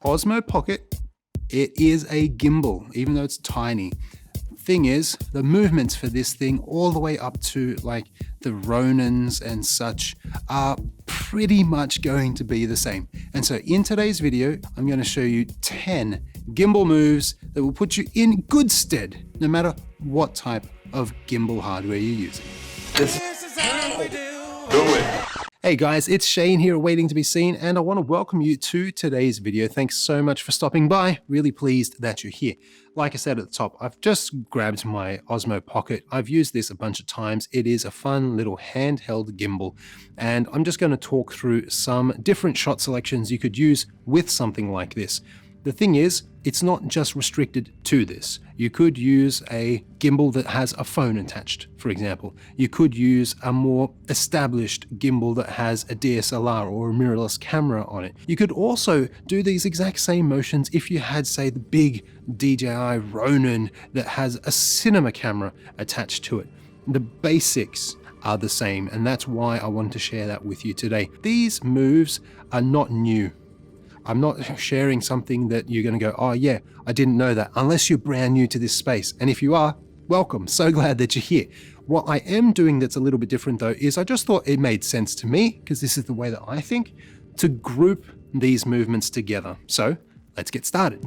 Osmo Pocket, it is a gimbal, even though it's tiny. Thing is, the movements for this thing all the way up to like the Ronins and such are pretty much going to be the same. And so in today's video, I'm going to show you 10 gimbal moves that will put you in good stead, no matter what type of gimbal hardware you're using. This is how we do it. Hey guys, it's Shane here, waiting to be seen, and I want to welcome you to today's video. Thanks so much for stopping by. Really pleased that you're here. Like I said at the top, I've just grabbed my Osmo Pocket. I've used this a bunch of times. It is a fun little handheld gimbal, and I'm just going to talk through some different shot selections you could use with something like this. The thing is, it's not just restricted to this. You could use a gimbal that has a phone attached, for example. You could use a more established gimbal that has a DSLR or a mirrorless camera on it. You could also do these exact same motions if you had, say, the big DJI Ronin that has a cinema camera attached to it. The basics are the same, and that's why I wanted to share that with you today. These moves are not new. I'm not sharing something that you're going to go, oh yeah, I didn't know that, unless you're brand new to this space. And if you are, welcome. So glad that you're here. What I am doing that's a little bit different though, is I just thought it made sense to me, because this is the way that I think, to group these movements together. So let's get started.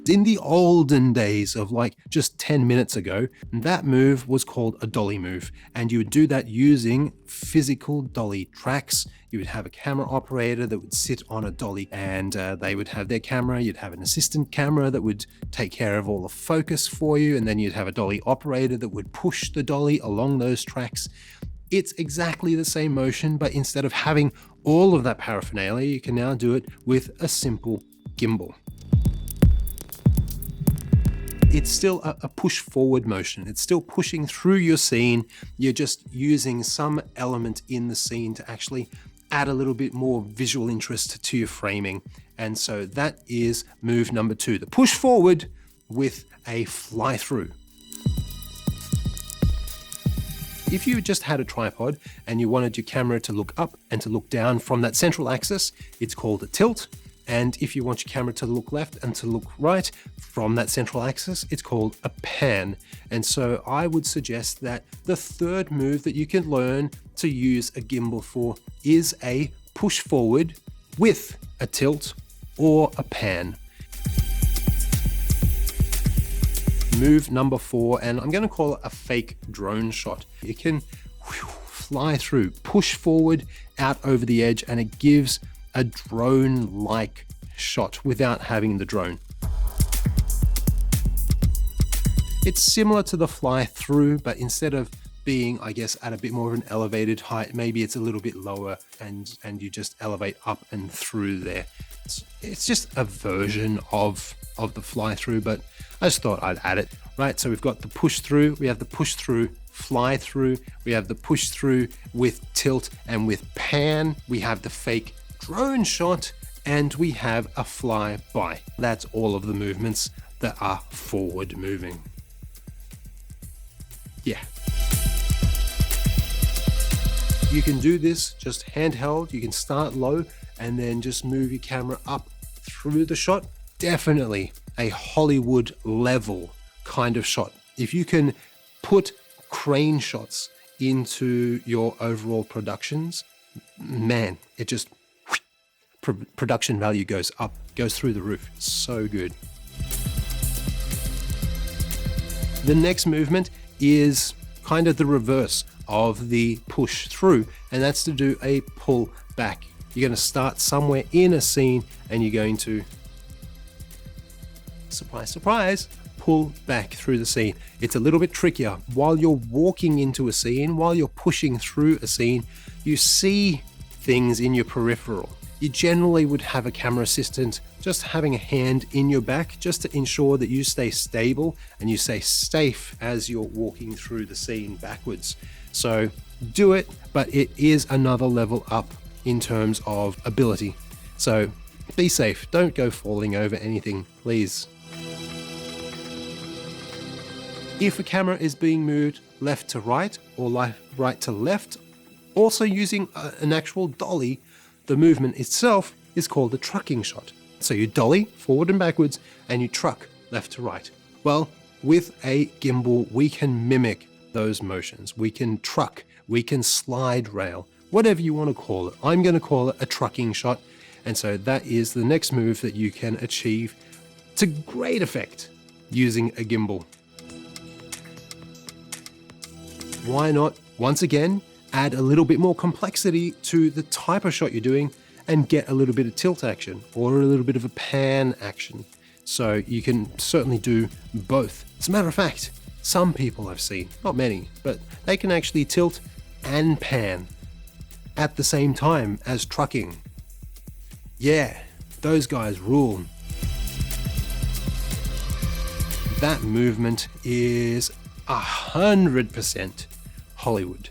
In the olden days of like just 10 minutes ago, that move was called a dolly move. And you would do that using physical dolly tracks. You would have a camera operator that would sit on a dolly, and they would have their camera. You'd have an assistant camera that would take care of all the focus for you. And then you'd have a dolly operator that would push the dolly along those tracks. It's exactly the same motion, but instead of having all of that paraphernalia, you can now do it with a simple gimbal. It's still a push forward motion. It's still pushing through your scene. You're just using some element in the scene to actually add a little bit more visual interest to your framing. And so that is move number 2, the push forward with a fly through. If you just had a tripod and you wanted your camera to look up and to look down from that central axis, it's called a tilt. And if you want your camera to look left and to look right from that central axis, it's called a pan. And so I would suggest that the third move that you can learn to use a gimbal for is a push forward with a tilt or a pan. Move number 4, and I'm going to call it a fake drone shot. You can fly through, push forward out over the edge, and it gives a drone-like shot without having the drone. It's similar to the fly through, but instead of being, I guess, at a bit more of an elevated height, maybe it's a little bit lower and you just elevate up and through there. It's just a version of the fly through, but I just thought I'd add it. Right, so we've got the push through, we have the push through, fly through, we have the push through with tilt and with pan, we have the fake drone shot, and we have a fly by. That's all of the movements that are forward moving. Yeah. You can do this just handheld. You can start low and then just move your camera up through the shot. Definitely a Hollywood level kind of shot. If you can put crane shots into your overall productions, man, it just production value goes up, goes through the roof. So good. The next movement is kind of the reverse of the push through, and that's to do a pull back. You're going to start somewhere in a scene and you're going to, surprise, surprise, pull back through the scene. It's a little bit trickier. While you're walking into a scene, while you're pushing through a scene, you see things in your peripheral. You generally would have a camera assistant just having a hand in your back just to ensure that you stay stable and you stay safe as you're walking through the scene backwards. So do it, but it is another level up in terms of ability. So be safe. Don't go falling over anything, please. If a camera is being moved left to right or right to left, also using an actual dolly, The movement itself is called a trucking shot. So you dolly forward and backwards and you truck left to right. Well, with a gimbal, we can mimic those motions. We can truck, we can slide rail, whatever you want to call it. I'm going to call it a trucking shot. And so that is the next move that you can achieve to great effect using a gimbal. Why not, once again, add a little bit more complexity to the type of shot you're doing and get a little bit of tilt action or a little bit of a pan action. So you can certainly do both. As a matter of fact, some people I've seen, not many, but they can actually tilt and pan at the same time as trucking. Yeah, those guys rule. That movement is 100% Hollywood.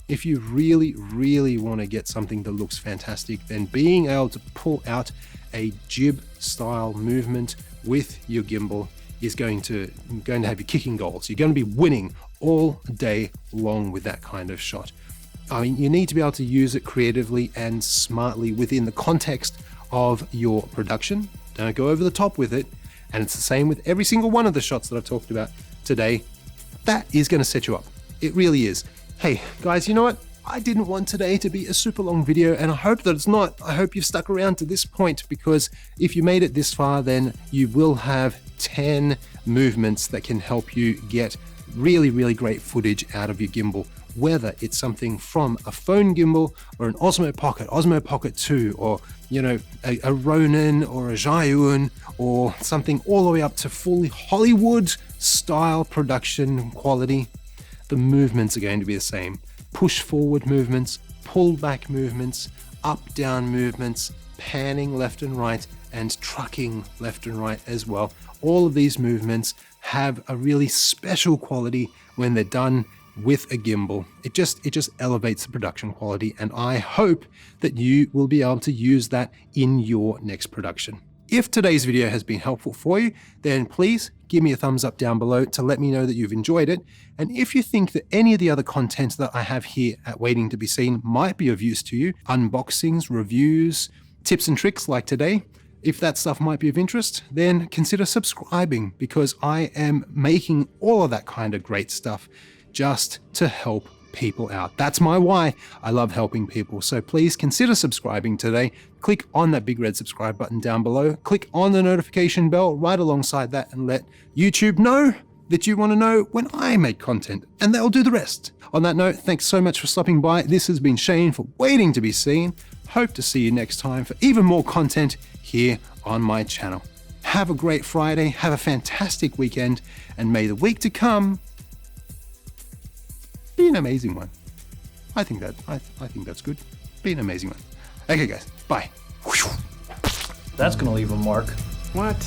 If you really want to get something that looks fantastic, then being able to pull out a jib style movement with your gimbal is going to have you kicking goals. You're going to be winning all day long with that kind of shot. I mean, you need to be able to use it creatively and smartly within the context of your production. Don't go over the top with it. And it's the same with every single one of the shots that I've talked about today. That is going to set you up. It really is. Hey guys, you know what? I didn't want today to be a super long video, and I hope that it's not. I hope you've stuck around to this point, because if you made it this far, then you will have 10 movements that can help you get really great footage out of your gimbal, whether it's something from a phone gimbal or an Osmo Pocket, Osmo Pocket 2, or a Ronin or a Zhiyun, or something all the way up to fully Hollywood style production quality. The movements are going to be the same. Push forward movements, pull back movements, up down movements, panning left and right, and trucking left and right as well. All of these movements have a really special quality when they're done with a gimbal. It just elevates the production quality, and I hope that you will be able to use that in your next production. If today's video has been helpful for you, then please give me a thumbs up down below to let me know that you've enjoyed it. And if you think that any of the other content that I have here at Waiting to Be Seen might be of use to you, unboxings, reviews, tips and tricks like today, if that stuff might be of interest, then consider subscribing, because I am making all of that kind of great stuff just to help people out. That's my why. I love helping people. So please consider subscribing today. Click on that big red subscribe button down below. Click on the notification bell right alongside that and let YouTube know that you want to know when I make content, and they'll do the rest. On that note, thanks so much for stopping by. This has been Shane for Waiting to Be Seen. Hope to see you next time for even more content here on my channel. Have a great Friday. Have a fantastic weekend, and may the week to come be an amazing one. I think that's good. Be an amazing one. Okay guys, bye. That's gonna leave a mark. What?